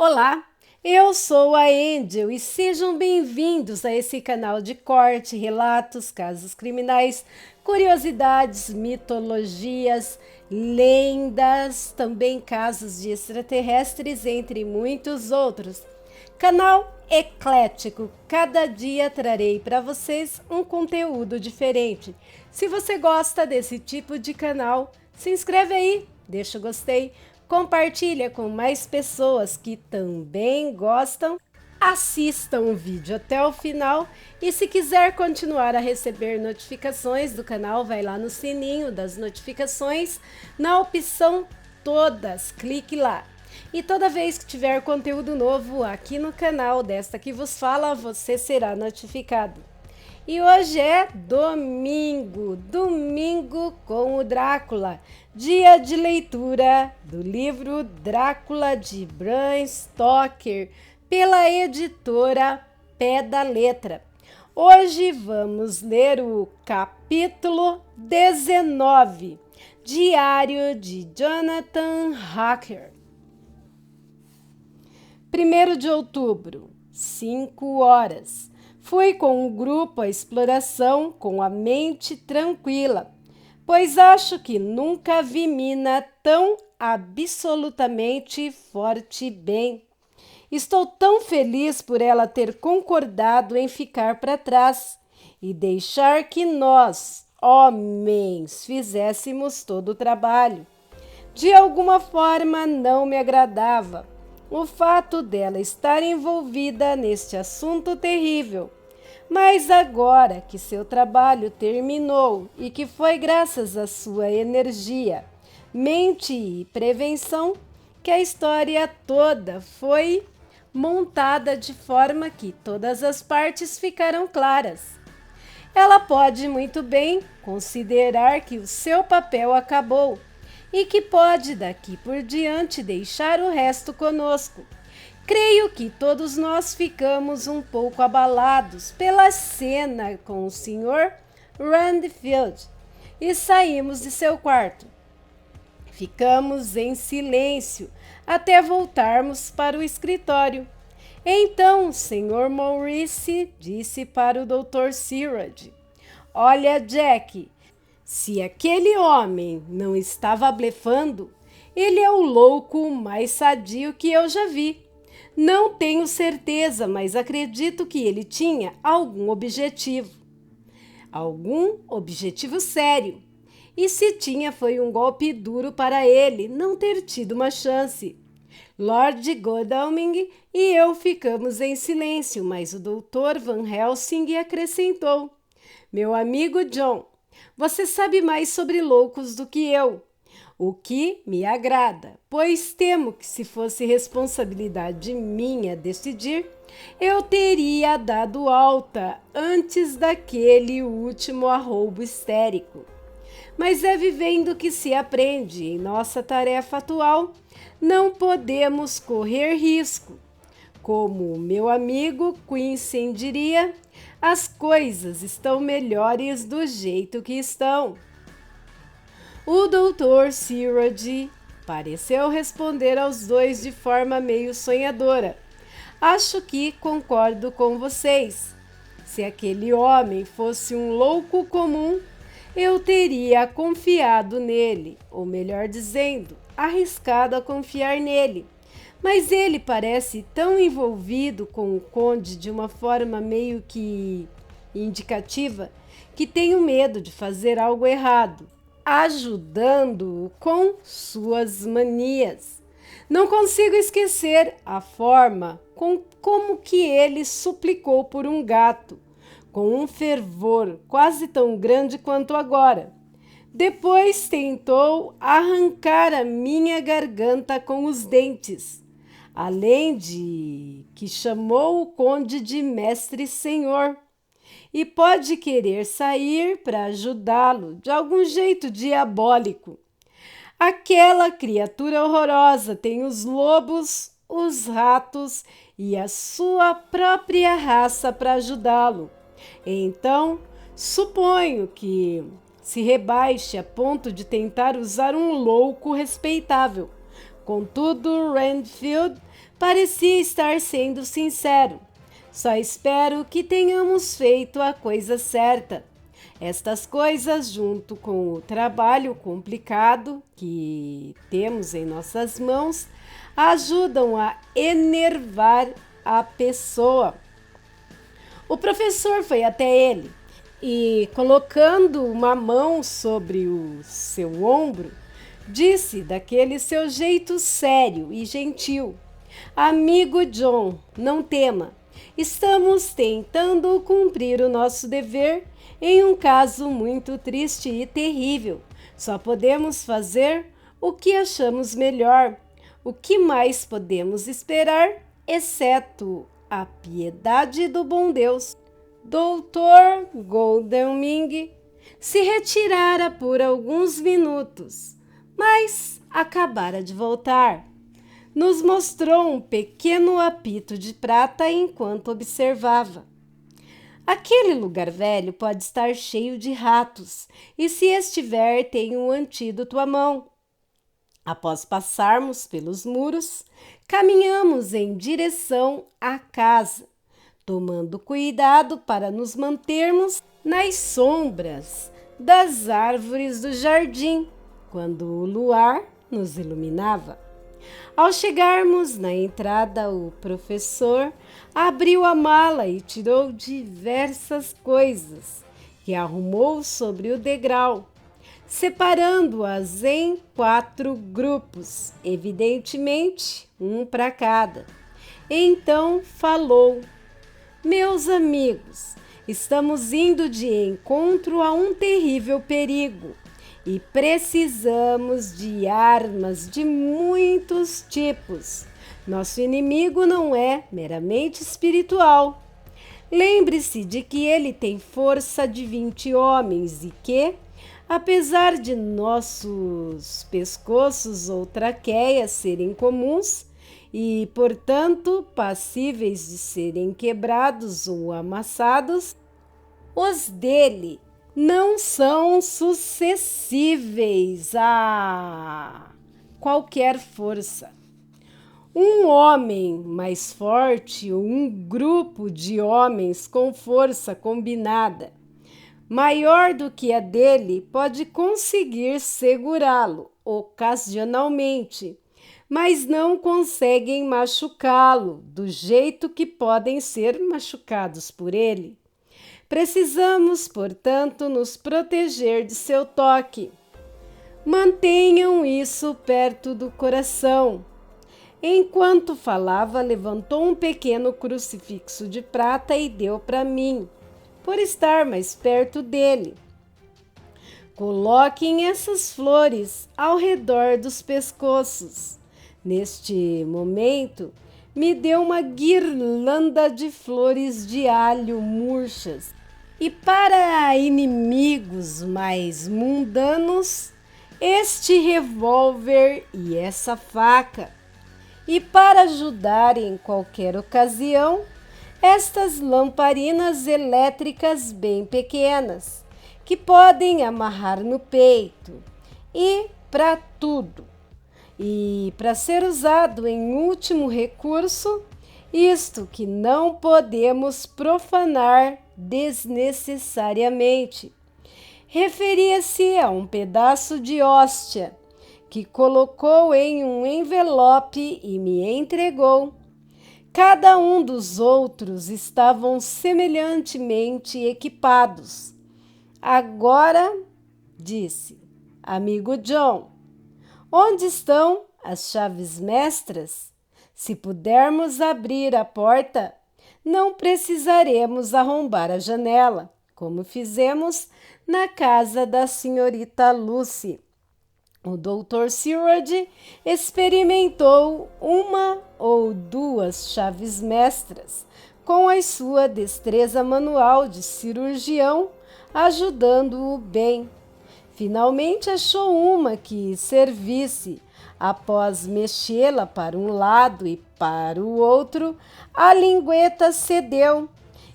Olá, eu sou a Angel e sejam bem-vindos a esse canal de corte, relatos, casos criminais, curiosidades, mitologias, lendas, também casos de extraterrestres, entre muitos outros. Canal eclético, cada dia trarei para vocês um conteúdo diferente. Se você gosta desse tipo de canal, se inscreve aí, deixa o gostei, compartilha com mais pessoas que também gostam, assistam o vídeo até o final e se quiser continuar a receber notificações do canal, vai lá no sininho das notificações, na opção todas, clique lá. E toda vez que tiver conteúdo novo aqui no canal desta que vos fala, você será notificado. E hoje é domingo com o Drácula, dia de leitura do livro Drácula de Bram Stoker, pela editora Pé da Letra. Hoje vamos ler o capítulo 19, Diário de Jonathan Harker. 1º de outubro, 5 horas. Fui com o grupo à exploração com a mente tranquila, pois acho que nunca vi mina tão absolutamente forte e bem. Estou tão feliz por ela ter concordado em ficar para trás e deixar que nós, homens, fizéssemos todo o trabalho. De alguma forma não me agradava o fato dela estar envolvida neste assunto terrível. Mas agora que seu trabalho terminou e que foi graças à sua energia, mente e prevenção que a história toda foi montada de forma que todas as partes ficaram claras. Ela pode muito bem considerar que o seu papel acabou e que pode daqui por diante deixar o resto conosco. Creio que todos nós ficamos um pouco abalados pela cena com o Sr. Randfield e saímos de seu quarto. Ficamos em silêncio até voltarmos para o escritório. Então o Sr. Maurice disse para o Dr. Sirrod: "Olha, Jack, se aquele homem não estava blefando, ele é o louco mais sadio que eu já vi. Não tenho certeza, mas acredito que ele tinha algum objetivo sério. E se tinha, foi um golpe duro para ele não ter tido uma chance." Lord Godalming e eu ficamos em silêncio, mas o Dr. Van Helsing acrescentou: "Meu amigo John, você sabe mais sobre loucos do que eu, o que me agrada, pois temo que se fosse responsabilidade minha decidir, eu teria dado alta antes daquele último arroubo histérico. Mas é vivendo que se aprende. Em nossa tarefa atual, não podemos correr risco. Como o meu amigo Quincy diria, as coisas estão melhores do jeito que estão." O Dr. Sirrod pareceu responder aos dois de forma meio sonhadora. "Acho que concordo com vocês. Se aquele homem fosse um louco comum, eu teria confiado nele, ou melhor dizendo, arriscado a confiar nele. Mas ele parece tão envolvido com o conde de uma forma meio que indicativa que tenho medo de fazer algo errado, ajudando-o com suas manias. Não consigo esquecer a forma como que ele suplicou por um gato, com um fervor quase tão grande quanto agora. Depois tentou arrancar a minha garganta com os dentes, além de que chamou o conde de mestre senhor. E pode querer sair para ajudá-lo de algum jeito diabólico. Aquela criatura horrorosa tem os lobos, os ratos e a sua própria raça para ajudá-lo. Então, suponho que se rebaixe a ponto de tentar usar um louco respeitável. Contudo, Randfield Parecia estar sendo sincero. Só espero que tenhamos feito a coisa certa. Estas coisas, junto com o trabalho complicado que temos em nossas mãos, ajudam a enervar a pessoa. O professor foi até ele e, colocando uma mão sobre o seu ombro, disse daquele seu jeito sério e gentil: Amigo John, não tema. Estamos tentando cumprir o nosso dever em um caso muito triste e terrível. Só podemos fazer o que achamos melhor. O que mais podemos esperar, exceto a piedade do bom Deus? Dr. Godalming se retirara por alguns minutos, mas acabara de voltar. Nos mostrou um pequeno apito de prata enquanto observava. Aquele lugar velho pode estar cheio de ratos, e se estiver, tem um antídoto à mão. Após passarmos pelos muros, caminhamos em direção à casa, tomando cuidado para nos mantermos nas sombras das árvores do jardim, quando o luar nos iluminava. Ao chegarmos na entrada, o professor abriu a mala e tirou diversas coisas que arrumou sobre o degrau, separando-as em 4 grupos, evidentemente um para cada. Então falou: Meus amigos, estamos indo de encontro a um terrível perigo e precisamos de armas de muitos tipos. Nosso inimigo não é meramente espiritual. Lembre-se de que ele tem força de 20 homens e que, apesar de nossos pescoços ou traqueias serem comuns e, portanto, passíveis de serem quebrados ou amassados, os dele não são suscetíveis a qualquer força. Um homem mais forte ou um grupo de homens com força combinada maior do que a dele pode conseguir segurá-lo ocasionalmente, mas não conseguem machucá-lo do jeito que podem ser machucados por ele. Precisamos, portanto, nos proteger de seu toque. Mantenham isso perto do coração. Enquanto falava, levantou um pequeno crucifixo de prata e deu para mim, por estar mais perto dele. Coloquem essas flores ao redor dos pescoços. Neste momento, me deu uma guirlanda de flores de alho murchas. E para inimigos mais mundanos, este revólver e essa faca. E para ajudar em qualquer ocasião, estas lamparinas elétricas bem pequenas, que podem amarrar no peito. E para tudo. E para ser usado em último recurso, isto que não podemos profanar desnecessariamente. Referia-se a um pedaço de hóstia que colocou em um envelope e me entregou. Cada um dos outros estavam semelhantemente equipados. Agora, disse, amigo John, onde estão as chaves mestras? Se pudermos abrir a porta, não precisaremos arrombar a janela, como fizemos na casa da senhorita Lucy. O Dr. Seward experimentou 1 ou 2 chaves mestras, com a sua destreza manual de cirurgião, ajudando-o bem. Finalmente achou uma que servisse. Após mexê-la para um lado e para o outro, a lingueta cedeu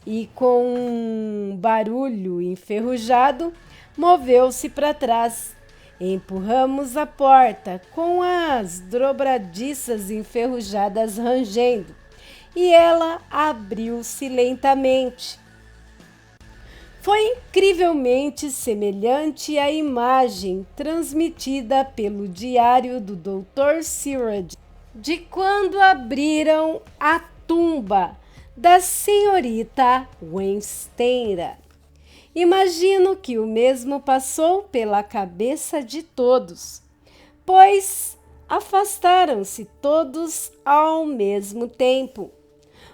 e, com um barulho enferrujado, moveu-se para trás. Empurramos a porta com as dobradiças enferrujadas rangendo e ela abriu-se lentamente. Foi incrivelmente semelhante à imagem transmitida pelo diário do Dr. Sirrod de quando abriram a tumba da senhorita Wensteira. Imagino que o mesmo passou pela cabeça de todos, pois afastaram-se todos ao mesmo tempo.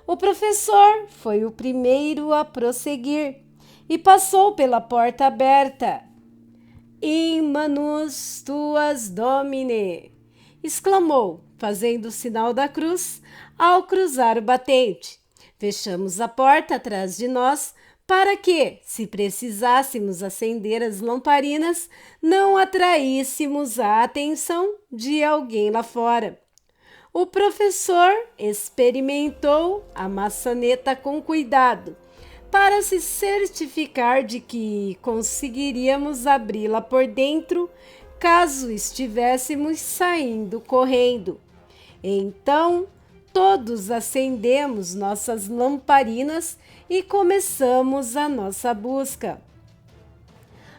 O professor foi o primeiro a prosseguir e passou pela porta aberta. In manus tuas Domine! Exclamou, fazendo o sinal da cruz ao cruzar o batente. Fechamos a porta atrás de nós para que, se precisássemos acender as lamparinas, não atraíssemos a atenção de alguém lá fora. O professor experimentou a maçaneta com cuidado, para se certificar de que conseguiríamos abri-la por dentro, caso estivéssemos saindo correndo. Então, todos acendemos nossas lamparinas e começamos a nossa busca.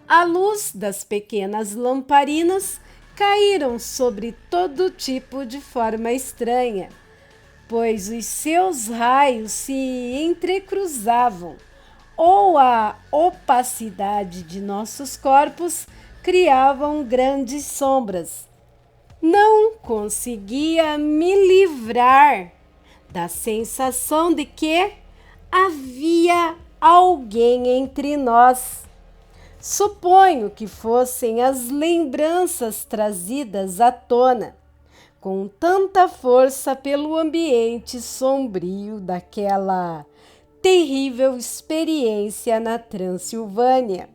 A luz das pequenas lamparinas caíram sobre todo tipo de forma estranha, pois os seus raios se entrecruzavam, ou a opacidade de nossos corpos criavam grandes sombras. Não conseguia me livrar da sensação de que havia alguém entre nós. Suponho que fossem as lembranças trazidas à tona com tanta força pelo ambiente sombrio daquela terrível experiência na Transilvânia.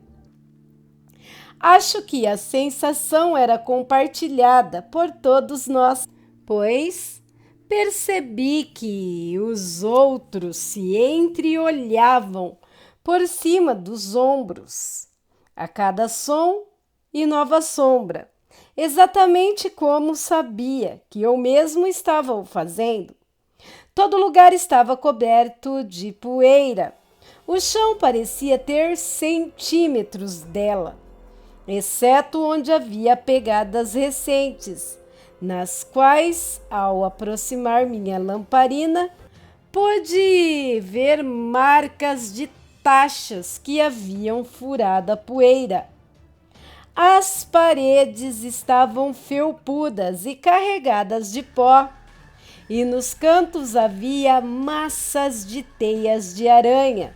Acho que a sensação era compartilhada por todos nós, pois percebi que os outros se entreolhavam por cima dos ombros, a cada som e nova sombra, exatamente como sabia que eu mesmo estava o fazendo. Todo lugar estava coberto de poeira. O chão parecia ter centímetros dela, exceto onde havia pegadas recentes, nas quais, ao aproximar minha lamparina, pude ver marcas de tachas que haviam furado a poeira. As paredes estavam felpudas e carregadas de pó, e nos cantos havia massas de teias de aranha,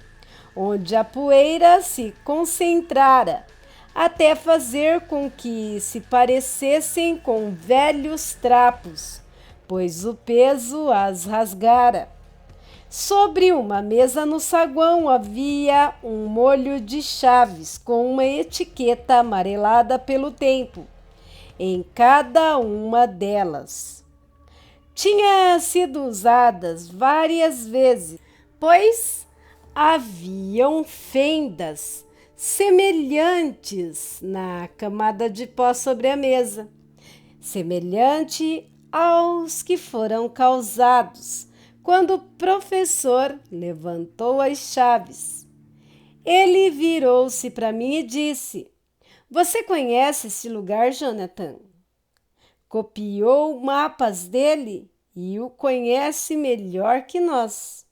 onde a poeira se concentrara, até fazer com que se parecessem com velhos trapos, pois o peso as rasgara. Sobre uma mesa no saguão havia um molho de chaves com uma etiqueta amarelada pelo tempo em cada uma delas. Tinha sido usadas várias vezes, pois haviam fendas semelhantes na camada de pó sobre a mesa, semelhante aos que foram causados quando o professor levantou as chaves. Ele virou-se para mim e disse: "Você conhece esse lugar, Jonathan? Copiou mapas dele e o conhece melhor que nós.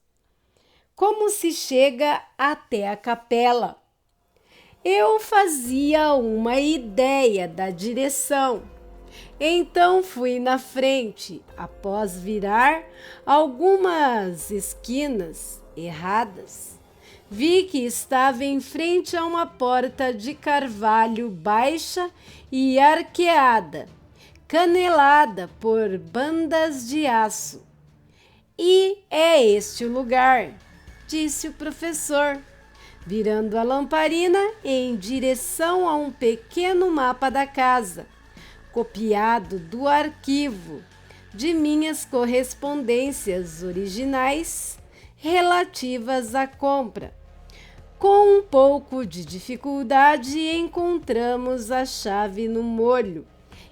Como se chega até a capela?" Eu fazia uma ideia da direção. Então fui na frente, após virar algumas esquinas erradas. Vi que estava em frente a uma porta de carvalho baixa e arqueada, canelada por bandas de aço. "E é este o lugar", disse o professor, virando a lamparina em direção a um pequeno mapa da casa, copiado do arquivo de minhas correspondências originais relativas à compra. Com um pouco de dificuldade, encontramos a chave no molho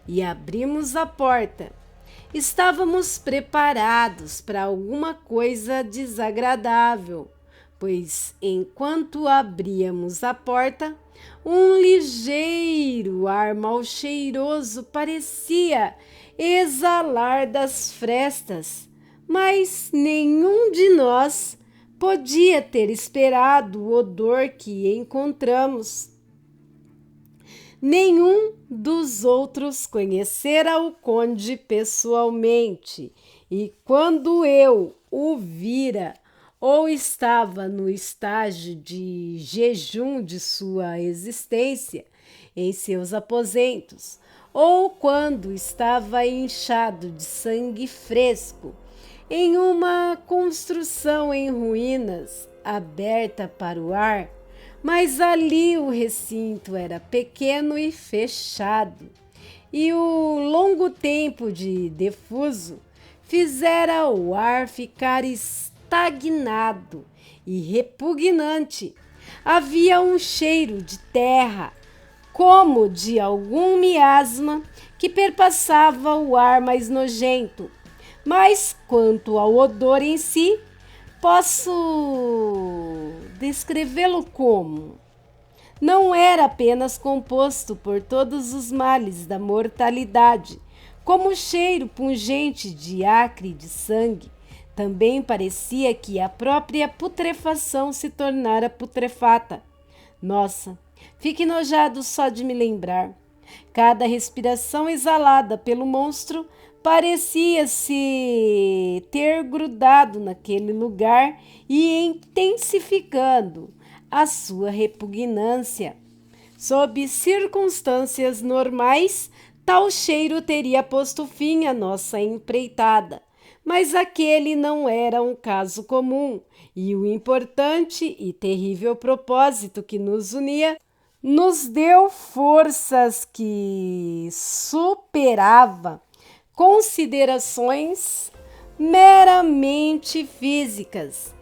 e abrimos a porta. Estávamos preparados para alguma coisa desagradável, pois enquanto abríamos a porta, um ligeiro ar mal cheiroso parecia exalar das frestas, mas nenhum de nós podia ter esperado o odor que encontramos. Nenhum dos outros conhecera o conde pessoalmente, e quando eu o vira, ou estava no estágio de jejum de sua existência em seus aposentos, ou quando estava inchado de sangue fresco, em uma construção em ruínas, aberta para o ar, mas ali o recinto era pequeno e fechado, e o longo tempo de defuso fizera o ar ficar estagnado e repugnante. Havia um cheiro de terra, como de algum miasma que perpassava o ar mais nojento. Mas quanto ao odor em si, posso descrevê-lo como: não era apenas composto por todos os males da mortalidade, como o cheiro pungente de acre de sangue. Também parecia que a própria putrefação se tornara putrefata. Nossa, fique enojado só de me lembrar. Cada respiração exalada pelo monstro parecia-se ter grudado naquele lugar e intensificando a sua repugnância. Sob circunstâncias normais, tal cheiro teria posto fim à nossa empreitada, mas aquele não era um caso comum, e o importante e terrível propósito que nos unia nos deu forças que superava considerações meramente físicas.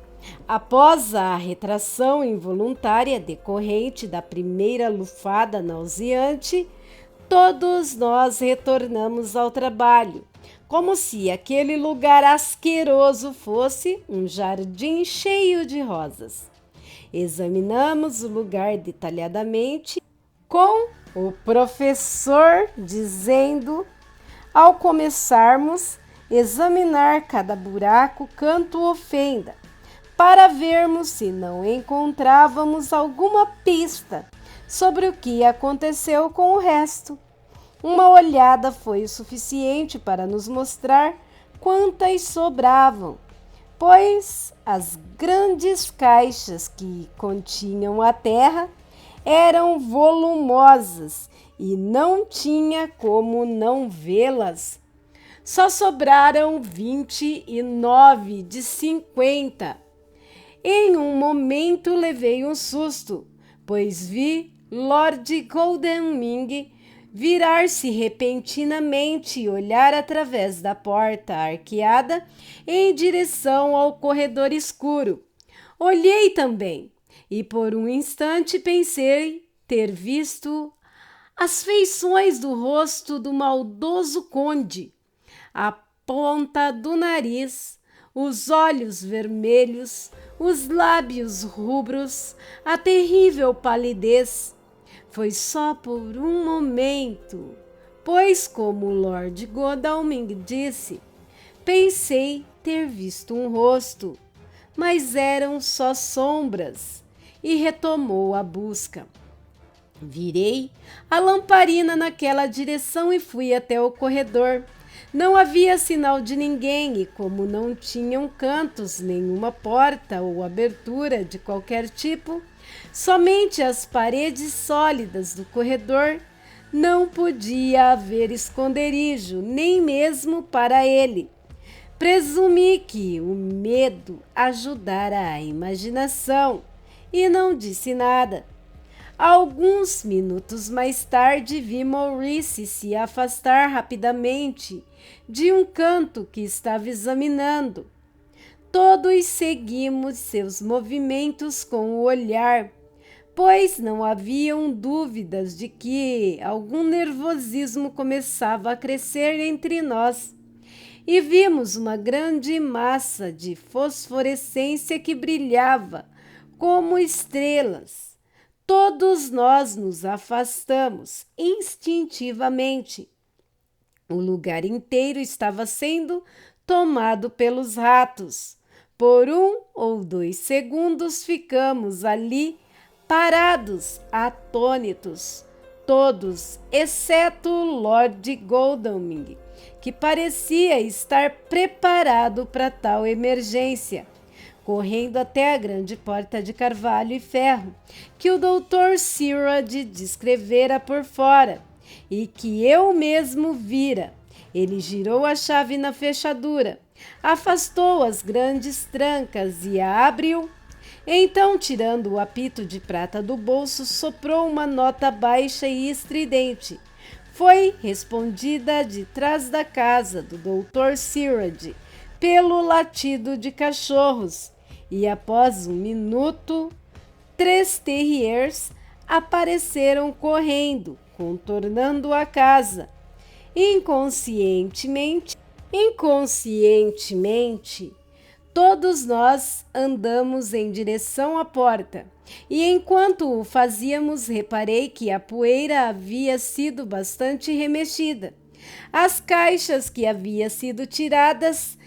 Após a retração involuntária decorrente da primeira lufada nauseante, todos nós retornamos ao trabalho, como se aquele lugar asqueroso fosse um jardim cheio de rosas. Examinamos o lugar detalhadamente, com o professor dizendo, ao começarmos, examinar cada buraco, canto ou fenda, para vermos se não encontrávamos alguma pista sobre o que aconteceu com o resto. Uma olhada foi o suficiente para nos mostrar quantas sobravam, pois as grandes caixas que continham a terra eram volumosas e não tinha como não vê-las. Só sobraram 29 de 50. Em um momento levei um susto, pois vi Lord Godalming virar-se repentinamente e olhar através da porta arqueada em direção ao corredor escuro. Olhei também, e por um instante pensei ter visto as feições do rosto do maldoso conde, a ponta do nariz, os olhos vermelhos, os lábios rubros, a terrível palidez. Foi só por um momento, pois, como o Lord Godalming disse, pensei ter visto um rosto, mas eram só sombras, e retomou a busca. Virei a lamparina naquela direção e fui até o corredor. Não havia sinal de ninguém e, como não tinham cantos, nenhuma porta ou abertura de qualquer tipo, somente as paredes sólidas do corredor, não podia haver esconderijo, nem mesmo para ele. Presumi que o medo ajudara a imaginação e não disse nada. Alguns minutos mais tarde, vi Maurice se afastar rapidamente de um canto que estava examinando. Todos seguimos seus movimentos com o olhar, pois não haviam dúvidas de que algum nervosismo começava a crescer entre nós. E vimos uma grande massa de fosforescência que brilhava como estrelas. Todos nós nos afastamos instintivamente. O lugar inteiro estava sendo tomado pelos ratos. Por 1 ou 2 segundos ficamos ali parados, atônitos, todos, exceto Lord Godalming, que parecia estar preparado para tal emergência, correndo até a grande porta de carvalho e ferro que o Dr. Sirrod descrevera por fora e que eu mesmo vira. Ele girou a chave na fechadura, afastou as grandes trancas e a abriu. Então, tirando o apito de prata do bolso, soprou uma nota baixa e estridente. Foi respondida de trás da casa do Dr. Sirrod pelo latido de cachorros, e após 1 minuto, 3 terriers apareceram correndo, contornando a casa. Inconscientemente, todos nós andamos em direção à porta, e enquanto o fazíamos, reparei que a poeira havia sido bastante remexida. As caixas que haviam sido tiradas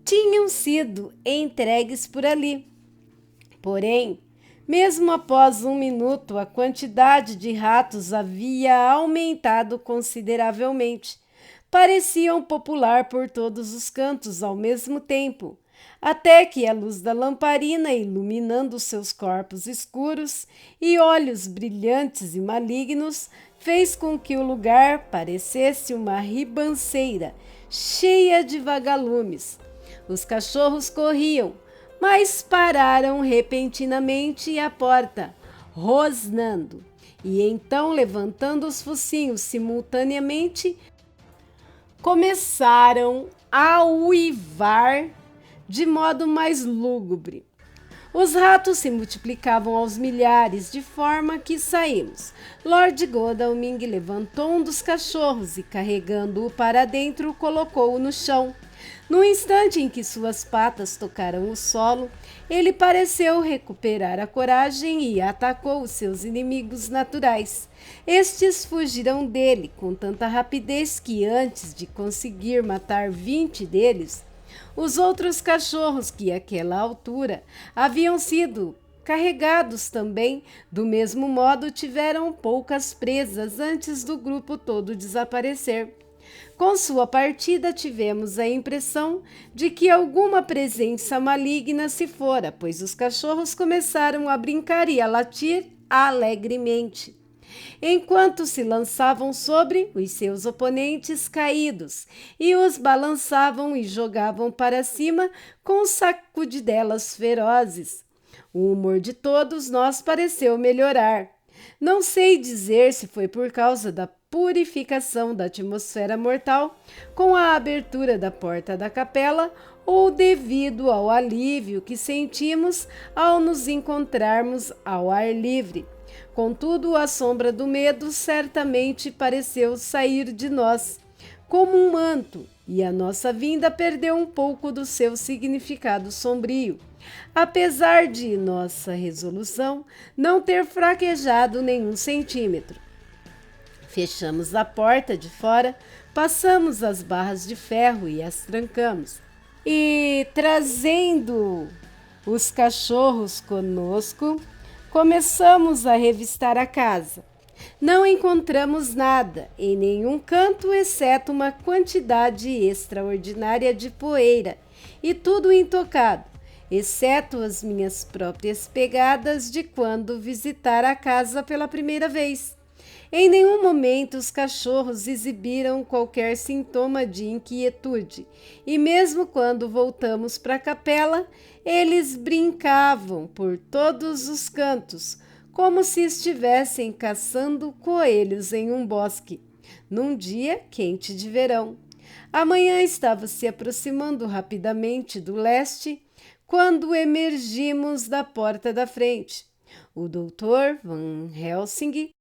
tinham sido entregues por ali. Porém, mesmo após 1 minuto, a quantidade de ratos havia aumentado consideravelmente. Pareciam popular por todos os cantos ao mesmo tempo, até que a luz da lamparina, iluminando seus corpos escuros e olhos brilhantes e malignos, fez com que o lugar parecesse uma ribanceira cheia de vagalumes. Os cachorros corriam, mas pararam repentinamente à porta, rosnando, e então, levantando os focinhos simultaneamente, começaram a uivar de modo mais lúgubre. Os ratos se multiplicavam aos milhares, de forma que saímos. Lord Godalming levantou um dos cachorros e, carregando-o para dentro, colocou-o no chão. No instante em que suas patas tocaram o solo, ele pareceu recuperar a coragem e atacou os seus inimigos naturais. Estes fugiram dele com tanta rapidez que, antes de conseguir matar 20 deles, os outros cachorros que, àquela altura, haviam sido carregados também, do mesmo modo, tiveram poucas presas antes do grupo todo desaparecer. Com sua partida, tivemos a impressão de que alguma presença maligna se fora, pois os cachorros começaram a brincar e a latir alegremente, enquanto se lançavam sobre os seus oponentes caídos e os balançavam e jogavam para cima com sacudidelas ferozes. O humor de todos nós pareceu melhorar. Não sei dizer se foi por causa da purificação da atmosfera mortal com a abertura da porta da capela ou devido ao alívio que sentimos ao nos encontrarmos ao ar livre. Contudo, a sombra do medo certamente pareceu sair de nós como um manto, e a nossa vinda perdeu um pouco do seu significado sombrio, apesar de nossa resolução não ter fraquejado nenhum centímetro. Fechamos a porta de fora, passamos as barras de ferro e as trancamos. E, trazendo os cachorros conosco, começamos a revistar a casa. Não encontramos nada em nenhum canto, exceto uma quantidade extraordinária de poeira, e tudo intocado, exceto as minhas próprias pegadas de quando visitar a casa pela primeira vez. Em nenhum momento os cachorros exibiram qualquer sintoma de inquietude, e mesmo quando voltamos para a capela, eles brincavam por todos os cantos, como se estivessem caçando coelhos em um bosque, num dia quente de verão. A manhã estava se aproximando rapidamente do leste, quando emergimos da porta da frente. O Dr. Van Helsing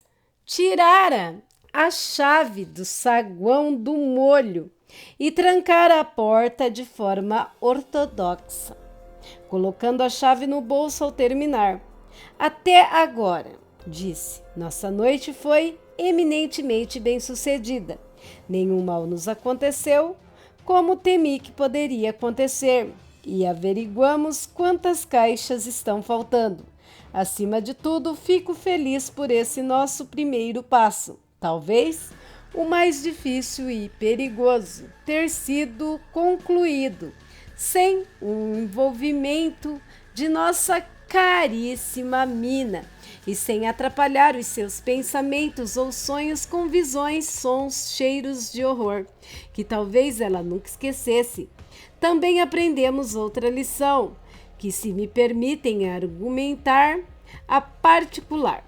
tirara a chave do saguão do molho e trancara a porta de forma ortodoxa, colocando a chave no bolso ao terminar. Até agora, disse, nossa noite foi eminentemente bem-sucedida. Nenhum mal nos aconteceu, como temi que poderia acontecer, e averiguamos quantas caixas estão faltando. Acima de tudo, fico feliz por esse nosso primeiro passo, talvez o mais difícil e perigoso, ter sido concluído sem o envolvimento de nossa caríssima Mina e sem atrapalhar os seus pensamentos ou sonhos com visões, sons, cheiros de horror, que talvez ela nunca esquecesse. Também aprendemos outra lição, que se me permitem argumentar a particular,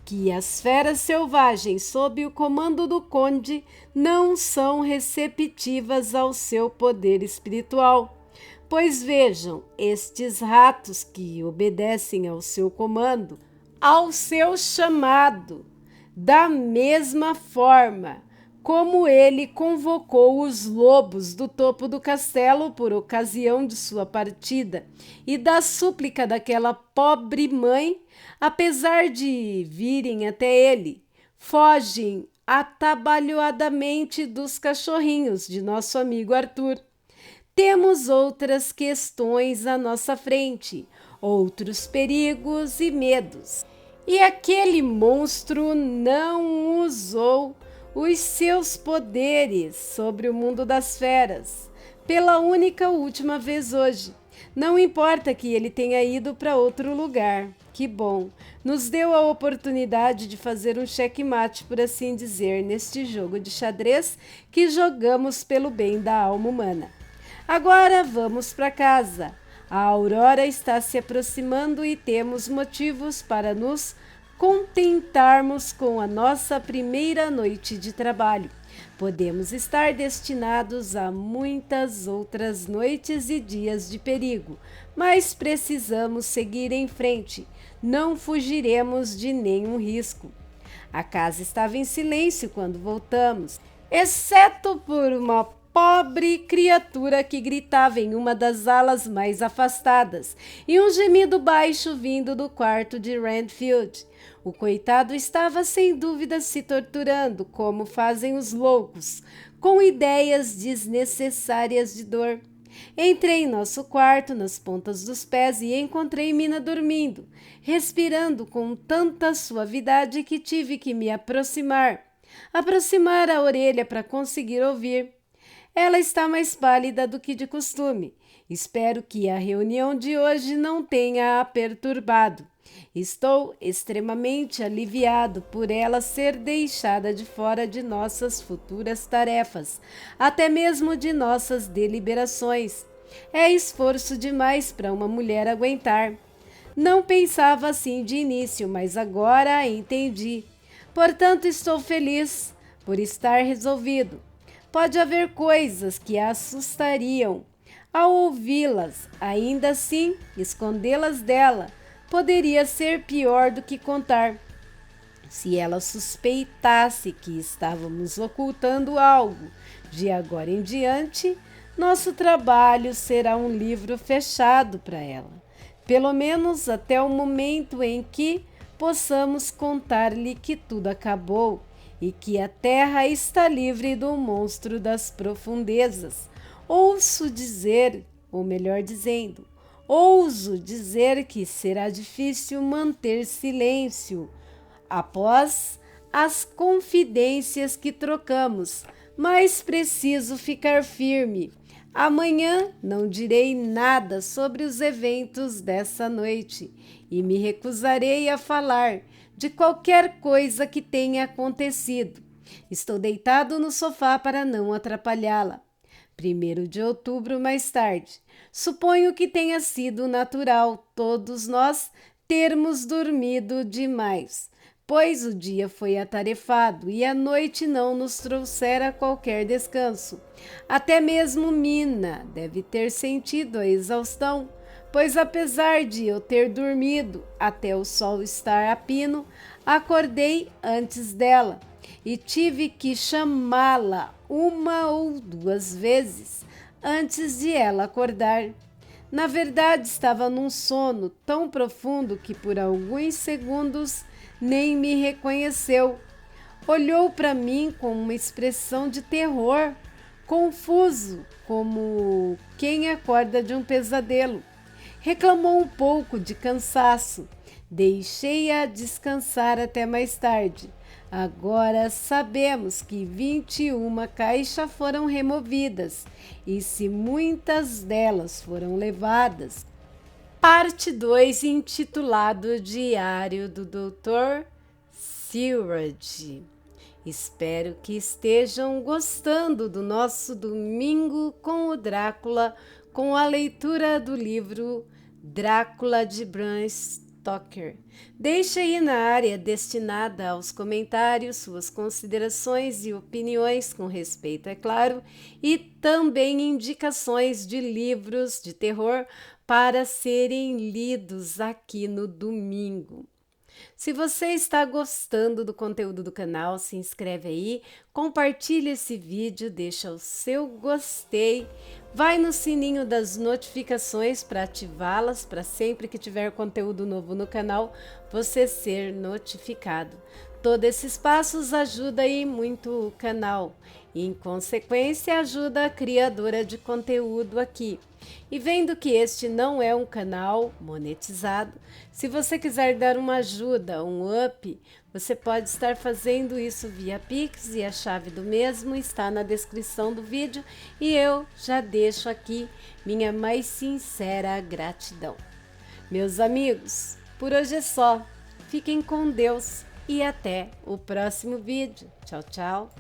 que as feras selvagens sob o comando do conde não são receptivas ao seu poder espiritual. Pois vejam, estes ratos que obedecem ao seu comando, ao seu chamado, da mesma forma como ele convocou os lobos do topo do castelo por ocasião de sua partida e da súplica daquela pobre mãe, apesar de virem até ele, fogem atabalhoadamente dos cachorrinhos de nosso amigo Arthur. Temos outras questões à nossa frente, outros perigos e medos. E aquele monstro não usou os seus poderes sobre o mundo das feras pela única última vez hoje. Não importa que ele tenha ido para outro lugar. Que bom, nos deu a oportunidade de fazer um checkmate, por assim dizer, neste jogo de xadrez que jogamos pelo bem da alma humana. Agora vamos para casa. A aurora está se aproximando e temos motivos para nos contentarmos com a nossa primeira noite de trabalho. Podemos estar destinados a muitas outras noites e dias de perigo, mas precisamos seguir em frente. Não fugiremos de nenhum risco. A casa estava em silêncio quando voltamos, exceto por uma pobre criatura que gritava em uma das alas mais afastadas e um gemido baixo vindo do quarto de Renfield. O coitado estava sem dúvida se torturando, como fazem os loucos, com ideias desnecessárias de dor. Entrei em nosso quarto nas pontas dos pés e encontrei Mina dormindo, respirando com tanta suavidade que tive que me aproximar a orelha para conseguir ouvir. Ela está mais pálida do que de costume. Espero que a reunião de hoje não tenha a perturbado. Estou extremamente aliviado por ela ser deixada de fora de nossas futuras tarefas, até mesmo de nossas deliberações. É esforço demais para uma mulher aguentar. Não pensava assim de início, mas agora entendi. Portanto, estou feliz por estar resolvido. Pode haver coisas que a assustariam. Ao ouvi-las, ainda assim, escondê-las dela poderia ser pior do que contar. Se ela suspeitasse que estávamos ocultando algo, de agora em diante, nosso trabalho será um livro fechado para ela, pelo menos até o momento em que possamos contar-lhe que tudo acabou e que a terra está livre do monstro das profundezas. Ouso dizer, ou melhor dizendo, ouso dizer que será difícil manter silêncio após as confidências que trocamos, mas preciso ficar firme. Amanhã não direi nada sobre os eventos dessa noite e me recusarei a falar de qualquer coisa que tenha acontecido. Estou deitado no sofá para não atrapalhá-la. 1º de outubro, mais tarde. Suponho que tenha sido natural todos nós termos dormido demais, pois o dia foi atarefado e a noite não nos trouxera qualquer descanso. Até mesmo Mina deve ter sentido a exaustão, pois apesar de eu ter dormido até o sol estar a pino, acordei antes dela e tive que chamá-la 1 ou 2 vezes antes de ela acordar. Na verdade, estava num sono tão profundo que por alguns segundos nem me reconheceu. Olhou para mim com uma expressão de terror, confuso, como quem acorda de um pesadelo. Reclamou um pouco de cansaço. Deixei-a descansar até mais tarde. Agora sabemos que 21 caixas foram removidas e se muitas delas foram levadas. Parte 2, intitulado Diário do Dr. Seward. Espero que estejam gostando do nosso domingo com o Drácula, com a leitura do livro Drácula de Bram Stoker. Deixe aí na área destinada aos comentários suas considerações e opiniões com respeito, é claro, e também indicações de livros de terror para serem lidos aqui no domingo. Se você está gostando do conteúdo do canal, se inscreve aí, compartilha esse vídeo, deixa o seu gostei, vai no sininho das notificações para ativá-las, para sempre que tiver conteúdo novo no canal, você ser notificado. Todos esses passos ajudam aí muito o canal e, em consequência, ajuda a criadora de conteúdo aqui. E vendo que este não é um canal monetizado, se você quiser dar uma ajuda, um up, você pode estar fazendo isso via Pix e a chave do mesmo está na descrição do vídeo e eu já deixo aqui minha mais sincera gratidão. Meus amigos, por hoje é só. Fiquem com Deus e até o próximo vídeo. Tchau, tchau.